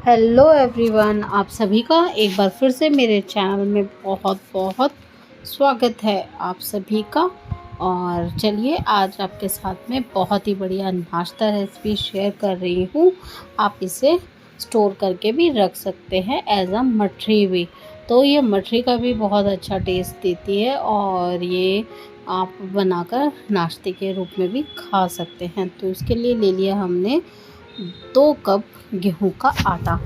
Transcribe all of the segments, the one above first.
Hello everyone, आप सभी का एक बार फिर से मेरे चैनल में बहुत बहुत स्वागत है आप सभी का। और चलिए आज आपके साथ में बहुत ही बढ़िया नाश्ता रेसिपी शेयर कर रही हूँ। आप इसे स्टोर करके भी रख सकते हैं एज अ मठरी भी। तो ये मठरी का भी बहुत अच्छा टेस्ट देती है और ये आप बनाकर नाश्ते के रूप में भी खा सकते हैं। तो इसके लिए ले लिया हमने 2 कप गेहूं का आटा।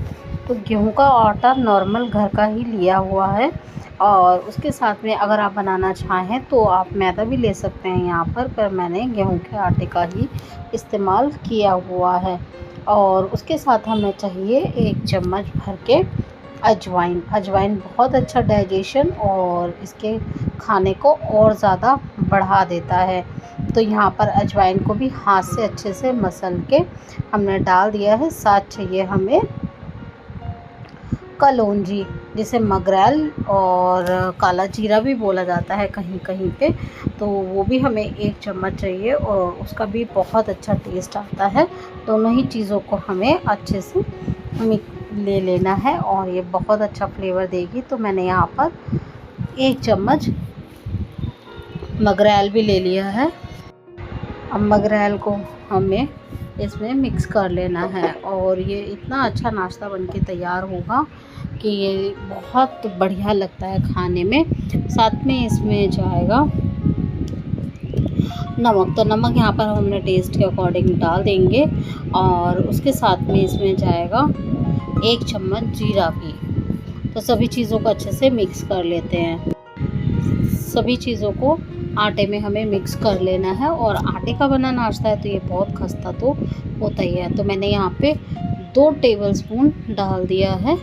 तो गेहूं का आटा नॉर्मल घर का ही लिया हुआ है और उसके साथ में अगर आप बनाना चाहें तो आप मैदा भी ले सकते हैं यहाँ पर मैंने गेहूं के आटे का ही इस्तेमाल किया हुआ है। और उसके साथ हमें चाहिए 1 चम्मच भर के अजवाइन। अजवाइन बहुत अच्छा डाइजेशन और इसके खाने को और ज़्यादा बढ़ा देता है। तो यहाँ पर अजवाइन को भी हाथ से अच्छे से मसल के हमने डाल दिया है। साथ चाहिए हमें कलौंजी, जिसे मगरैल और काला जीरा भी बोला जाता है कहीं कहीं पे। तो वो भी हमें 1 चम्मच चाहिए और उसका भी बहुत अच्छा टेस्ट आता है। दोनों ही चीज़ों को हमें अच्छे से ले लेना है और ये बहुत अच्छा फ्लेवर देगी। तो मैंने यहाँ पर 1 चम्मच मगरैल भी ले लिया है। अब मगरैल को हमें इसमें मिक्स कर लेना है और ये इतना अच्छा नाश्ता बनके तैयार होगा कि ये बहुत बढ़िया लगता है खाने में। साथ में इसमें जाएगा नमक। तो नमक यहाँ पर हमने टेस्ट के अकॉर्डिंग डाल देंगे और उसके साथ में इसमें जाएगा 1 चम्मच जीरा भी। तो सभी चीज़ों को अच्छे से मिक्स कर लेते हैं। सभी चीज़ों को आटे में हमें मिक्स कर लेना है और आटे का बना नाश्ता है तो ये बहुत खस्ता तो होता ही है। तो मैंने यहाँ पे 2 टेबलस्पून डाल दिया है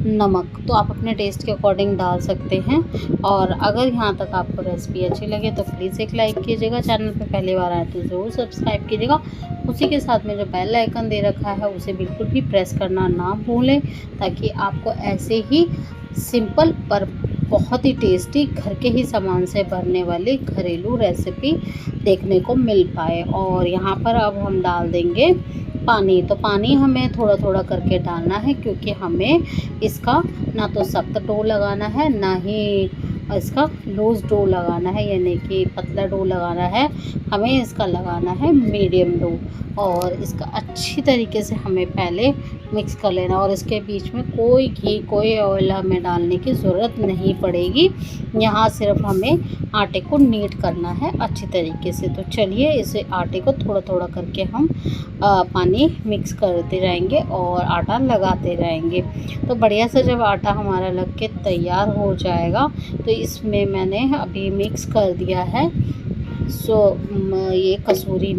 नमक। तो आप अपने टेस्ट के अकॉर्डिंग डाल सकते हैं। और अगर यहाँ तक आपको रेसिपी अच्छी लगे तो प्लीज़ एक लाइक कीजिएगा। चैनल पे पहली बार आए तो ज़रूर सब्सक्राइब कीजिएगा। उसी के साथ में जो बेल आइकन दे रखा है उसे बिल्कुल भी प्रेस करना ना भूलें, ताकि आपको ऐसे ही सिंपल पर बहुत ही टेस्टी घर के ही सामान से बनने वाली घरेलू रेसिपी देखने को मिल पाए। और यहाँ पर अब हम डाल देंगे पानी। तो पानी हमें थोड़ा थोड़ा करके डालना है, क्योंकि हमें इसका ना तो सख्त डो लगाना है ना ही इसका लूज़ डो लगाना है, यानी कि पतला डो लगाना है। हमें इसका लगाना है मीडियम डो और इसका अच्छी तरीके से हमें पहले मिक्स कर लेना। और इसके बीच में कोई घी कोई ऑयल हमें डालने की ज़रूरत नहीं पड़ेगी। यहाँ सिर्फ हमें आटे को नीट करना है अच्छी तरीके से। तो चलिए इसे आटे को थोड़ा थोड़ा करके हम पानी मिक्स करते जाएंगे और आटा लगाते रहेंगे। तो बढ़िया से जब आटा हमारा लग के तैयार हो जाएगा तो इसमें मैंने अभी मिक्स कर दिया है ये कसूरी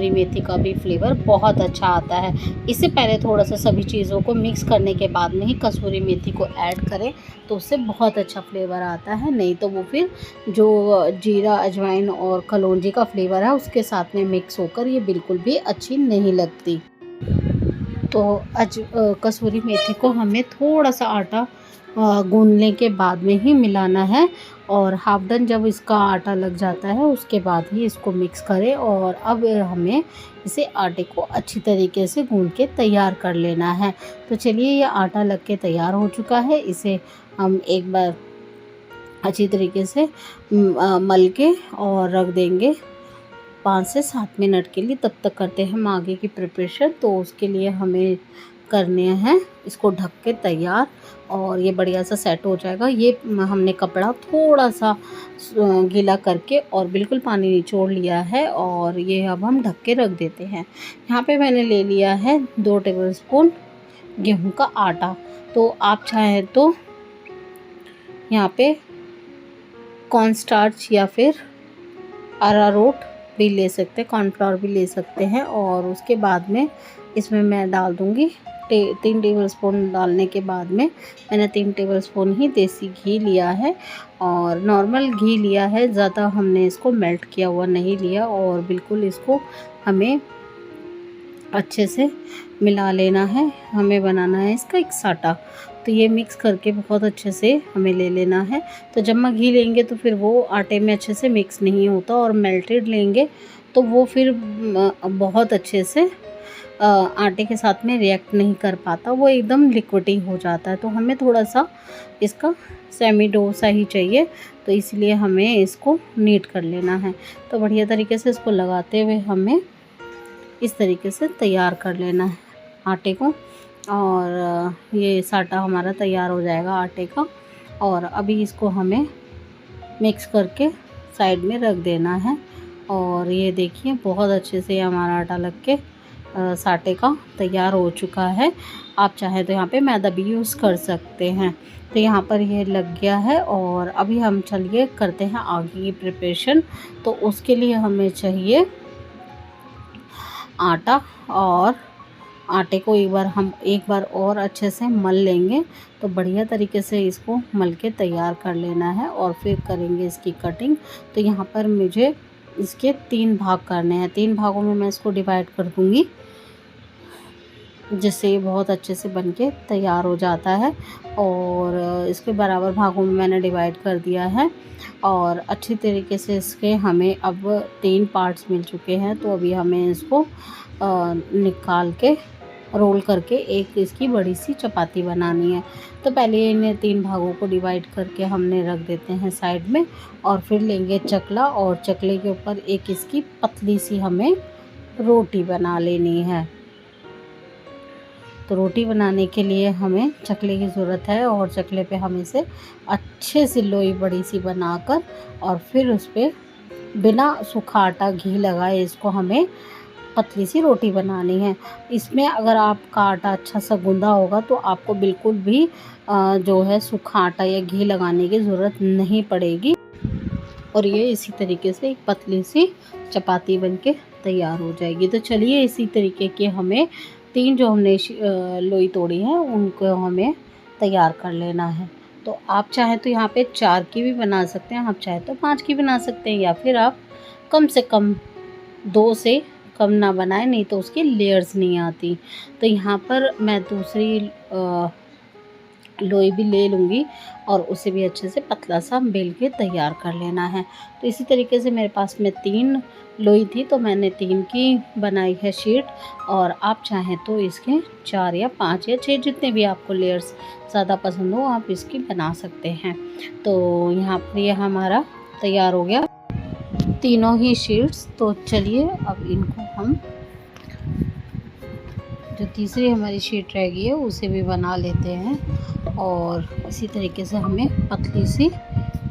मेथी का भी फ्लेवर बहुत अच्छा आता है। इससे पहले थोड़ा सा सभी चीज़ों को मिक्स करने के बाद में ही कसूरी मेथी को ऐड करें तो उससे बहुत अच्छा फ्लेवर आता है। नहीं तो वो फिर जो जीरा अजवाइन और कलौंजी का फ्लेवर है उसके साथ में मिक्स होकर ये बिल्कुल भी अच्छी नहीं लगती। तो कसूरी मेथी को हमें थोड़ा सा आटा गूंदने के बाद में ही मिलाना है और हाफ डन जब इसका आटा लग जाता है उसके बाद ही इसको मिक्स करें। और अब हमें इसे आटे को अच्छी तरीके से गूंद के तैयार कर लेना है। तो चलिए ये आटा लग के तैयार हो चुका है। इसे हम एक बार अच्छी तरीके से मल के और रख देंगे 5 से 7 मिनट के लिए। तब तक करते हैं हम आगे की प्रिपरेशन। तो उसके लिए हमें करने हैं इसको ढक के तैयार और ये बढ़िया सा सेट हो जाएगा। ये हमने कपड़ा थोड़ा सा गीला करके और बिल्कुल पानी निचोड़ लिया है और ये अब हम ढक के रख देते हैं। यहाँ पे मैंने ले लिया है 2 टेबलस्पून गेहूं का आटा। तो आप चाहें तो यहाँ पे कॉर्न स्टार्च या फिर अरारोट भी ले सकते हैं, कॉर्नफ्लावर भी ले सकते हैं। और उसके बाद में इसमें मैं डाल दूँगी 3 टेबलस्पून। डालने के बाद में मैंने 3 टेबलस्पून ही देसी घी लिया है और नॉर्मल घी लिया है, ज़्यादा हमने इसको मेल्ट किया हुआ नहीं लिया। और बिल्कुल इसको हमें अच्छे से मिला लेना है। हमें बनाना है इसका एक साटा। तो ये मिक्स करके बहुत अच्छे से हमें ले लेना है। तो जब घी लेंगे तो फिर वो आटे में अच्छे से मिक्स नहीं होता और मेल्टेड लेंगे तो वो फिर बहुत अच्छे से आटे के साथ में रिएक्ट नहीं कर पाता, वो एकदम लिक्विडी हो जाता है। तो हमें थोड़ा सा इसका सेमी डो सा ही चाहिए, तो इसलिए हमें इसको नीट कर लेना है। तो बढ़िया तरीके से इसको लगाते हुए हमें इस तरीके से तैयार कर लेना है आटे को। और ये साटा हमारा तैयार हो जाएगा आटे का। और अभी इसको हमें मिक्स करके साइड में रख देना है। और ये देखिए बहुत अच्छे से हमारा आटा लग के साटे का तैयार हो चुका है। आप चाहें तो यहाँ पे मैदा भी यूज़ कर सकते हैं। तो यहाँ पर ये लग गया है। और अभी हम चलिए करते हैं आगे की प्रिपरेशन। तो उसके लिए हमें चाहिए आटा, और आटे को एक बार और अच्छे से मल लेंगे। तो बढ़िया तरीके से इसको मल के तैयार कर लेना है और फिर करेंगे इसकी कटिंग। तो यहाँ पर मुझे इसके 3 भाग करने हैं। 3 भागों में मैं इसको डिवाइड कर दूँगी, जिससे ये बहुत अच्छे से बन के तैयार हो जाता है। और इसके बराबर भागों में मैंने डिवाइड कर दिया है। और अच्छी तरीके से इसके हमें अब 3 पार्ट्स मिल चुके हैं। तो अभी हमें इसको निकाल के रोल करके एक इसकी बड़ी सी चपाती बनानी है। तो पहले इन्हें 3 भागों को डिवाइड करके हमने रख देते हैं साइड में। और फिर लेंगे चकला, और चकले के ऊपर एक इसकी पतली सी हमें रोटी बना लेनी है। तो रोटी बनाने के लिए हमें चकले की ज़रूरत है। और चकले पे हम इसे अच्छे से लोई बड़ी सी बनाकर और फिर उस पर बिना सूखा आटा घी लगाए इसको हमें पतली सी रोटी बनानी है। इसमें अगर आपका आटा अच्छा सा गूंदा होगा तो आपको बिल्कुल भी जो है सूखा आटा या घी लगाने की ज़रूरत नहीं पड़ेगी। और ये इसी तरीके से एक पतली सी चपाती बनके तैयार हो जाएगी। तो चलिए इसी तरीके के हमें 3 जो हमने लोई तोड़ी है उनको हमें तैयार कर लेना है। तो आप चाहें तो यहाँ पे 4 की भी बना सकते हैं, आप चाहें तो 5 की बना सकते हैं, या फिर आप कम से कम 2 से कम ना बनाएं, नहीं तो उसकी लेयर्स नहीं आती। तो यहाँ पर मैं दूसरी लोई भी ले लूँगी और उसे भी अच्छे से पतला सा बेल के तैयार कर लेना है। तो इसी तरीके से मेरे पास में 3 लोई थी, तो मैंने 3 की बनाई है शीट। और आप चाहें तो इसके 4 या 5 या 6 जितने भी आपको लेयर्स ज़्यादा पसंद हो आप इसकी बना सकते हैं। तो यहाँ पर ये हमारा तैयार हो गया तीनों ही शीट्स। तो चलिए अब इनको हम जो तीसरी हमारी शीट रह गई है उसे भी बना लेते हैं। और इसी तरीके से हमें पतली सी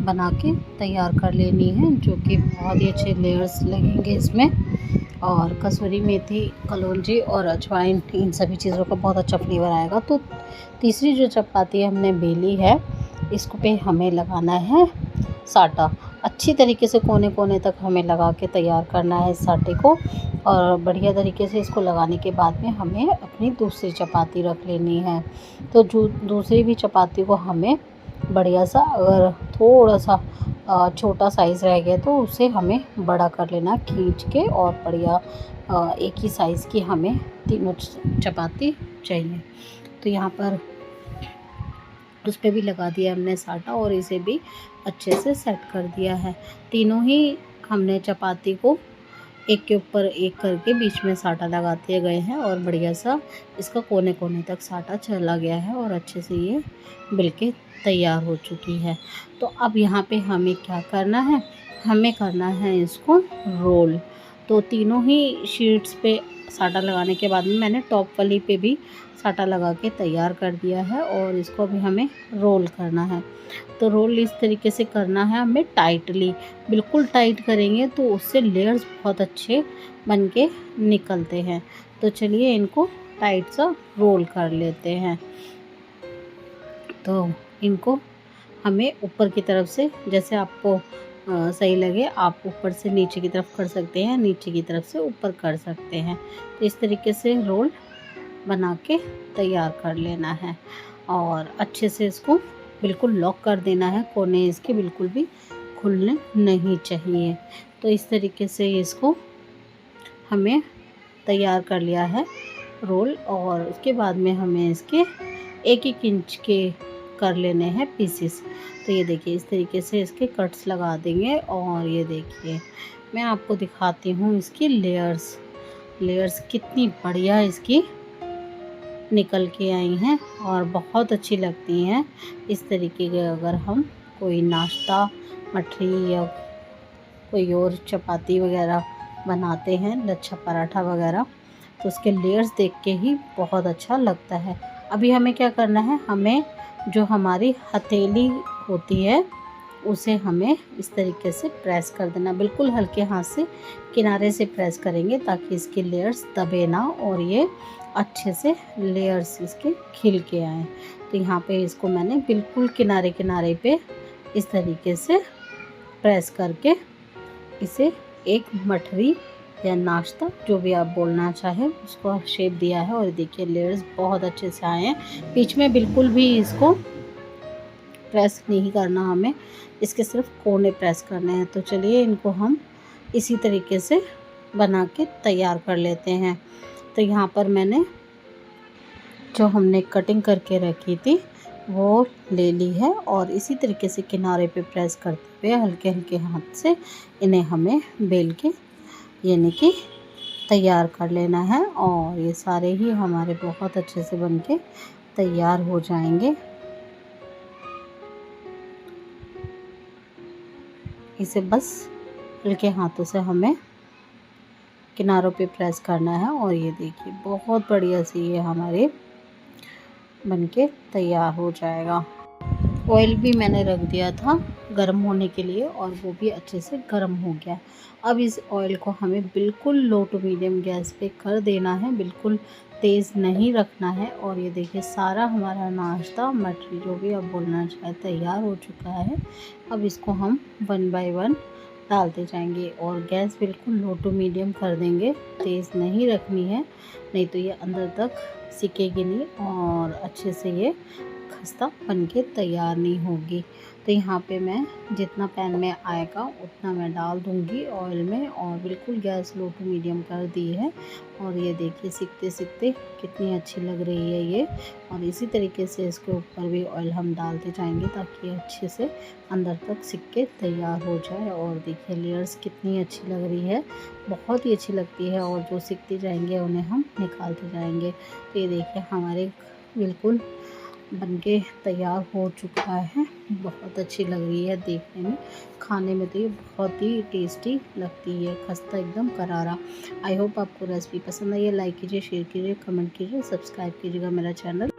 बना के तैयार कर लेनी है, जो कि बहुत ही अच्छे लेयर्स लगेंगे इसमें। और कसूरी मेथी, कलौंजी और अजवाइन, इन सभी चीज़ों का बहुत अच्छा फ्लेवर आएगा। तो तीसरी जो चपाती हमने बेली है इसको पे हमें लगाना है साटा। अच्छी तरीके से कोने कोने तक हमें लगा के तैयार करना है इस साटे को। और बढ़िया तरीके से इसको लगाने के बाद में हमें अपनी दूसरी चपाती रख लेनी है। तो जो दूसरी भी चपाती को हमें बढ़िया सा, अगर थोड़ा सा छोटा साइज़ रह गया तो उसे हमें बड़ा कर लेना खींच के। और बढ़िया एक ही साइज़ की हमें तीनों चपाती चाहिए। तो यहाँ पर उस पर भी लगा दिया हमने साटा और इसे भी अच्छे से सेट कर दिया है। तीनों ही हमने चपाती को एक के ऊपर एक करके बीच में साटा लगाते गए हैं और बढ़िया सा इसका कोने कोने तक साटा चला गया है और अच्छे से ये बिल्कुल तैयार हो चुकी है। तो अब यहाँ पे हमें क्या करना है, हमें करना है इसको रोल। तो तीनों ही शीट्स पे साटा लगाने के बाद में मैंने टॉप वाली पे भी साटा लगा के तैयार कर दिया है और इसको अभी हमें रोल करना है। तो रोल इस तरीके से करना है हमें टाइटली, बिल्कुल टाइट करेंगे तो उससे लेयर्स बहुत अच्छे बन के निकलते हैं। तो चलिए इनको टाइट सा रोल कर लेते हैं। तो इनको हमें ऊपर की तरफ से, जैसे आपको सही लगे, आप ऊपर से नीचे की तरफ कर सकते हैं, नीचे की तरफ से ऊपर कर सकते हैं। तो इस तरीके से रोल बना के तैयार कर लेना है और अच्छे से इसको बिल्कुल लॉक कर देना है। कोने इसके बिल्कुल भी खुलने नहीं चाहिए। तो इस तरीके से इसको हमें तैयार कर लिया है रोल। और उसके बाद में हमें इसके 1-1 इंच के कर लेने हैं पीसेस। तो ये देखिए इस तरीके से इसके कट्स लगा देंगे। और ये देखिए मैं आपको दिखाती हूँ इसकी लेयर्स। लेयर्स कितनी बढ़िया इसकी निकल के आई हैं और बहुत अच्छी लगती हैं। इस तरीके के अगर हम कोई नाश्ता, मठरी या कोई और चपाती वगैरह बनाते हैं, लच्छा पराठा वगैरह, तो उसके लेयर्स देख के ही बहुत अच्छा लगता है। अभी हमें क्या करना है, हमें जो हमारी हथेली होती है उसे हमें इस तरीके से प्रेस कर देना, बिल्कुल हल्के हाथ से किनारे से प्रेस करेंगे ताकि इसके लेयर्स दबे ना और ये अच्छे से लेयर्स इसके खिल के आए। तो यहाँ पे इसको मैंने बिल्कुल किनारे किनारे पे इस तरीके से प्रेस करके इसे एक मठरी या नाश्ता जो भी आप बोलना चाहें उसको शेप दिया है। और देखिए लेयर्स बहुत अच्छे से आए हैं। बीच में बिल्कुल भी इसको प्रेस नहीं करना, हमें इसके सिर्फ कोने प्रेस करने हैं। तो चलिए इनको हम इसी तरीके से बना के तैयार कर लेते हैं। तो यहाँ पर मैंने जो हमने कटिंग करके रखी थी वो ले ली है और इसी तरीके से किनारे पे प्रेस करते हुए हल्के हल्के हाथ से इन्हें हमें बेल के यानी कि तैयार कर लेना है। और ये सारे ही हमारे बहुत अच्छे से बन के तैयार हो जाएंगे। इसे बस हल्के हाथों से हमें किनारों पे प्रेस करना है और ये देखिए बहुत बढ़िया से ये हमारे बनके तैयार हो जाएगा। ऑयल भी मैंने रख दिया था गर्म होने के लिए और वो भी अच्छे से गर्म हो गया। अब इस ऑयल को हमें बिल्कुल लो टू मीडियम गैस पे कर देना है, बिल्कुल तेज़ नहीं रखना है। और ये देखिए सारा हमारा नाश्ता, मठरी जो भी आप बोलना चाहे, तैयार हो चुका है। अब इसको हम 1 बाय 1 डालते जाएंगे और गैस बिल्कुल लो टू मीडियम कर देंगे, तेज़ नहीं रखनी है, नहीं तो ये अंदर तक सिकेगी नहीं और अच्छे से ये खस्ता बनके तैयार नहीं होगी। तो यहाँ पे मैं जितना पैन में आएगा उतना मैं डाल दूँगी ऑयल में और बिल्कुल गैस लो टू मीडियम कर दी है। और ये देखिए सिकते सिकते कितनी अच्छी लग रही है ये। और इसी तरीके से इसके ऊपर भी ऑयल हम डालते जाएंगे ताकि अच्छे से अंदर तक सिक के तैयार हो जाए। और देखिए लेयर्स कितनी अच्छी लग रही है, बहुत ही अच्छी लगती है। और जो सिकते जाएंगे उन्हें हम निकालते जाएंगे। तो ये देखिए हमारे बिल्कुल बनके तैयार हो चुका है। बहुत अच्छी लग रही है देखने में, खाने में तो ये बहुत ही टेस्टी लगती है, खस्ता एकदम करारा। आई होप आपको रेसिपी पसंद आई है। लाइक कीजिए, शेयर कीजिए, कमेंट कीजिए, सब्सक्राइब कीजिएगा मेरा चैनल।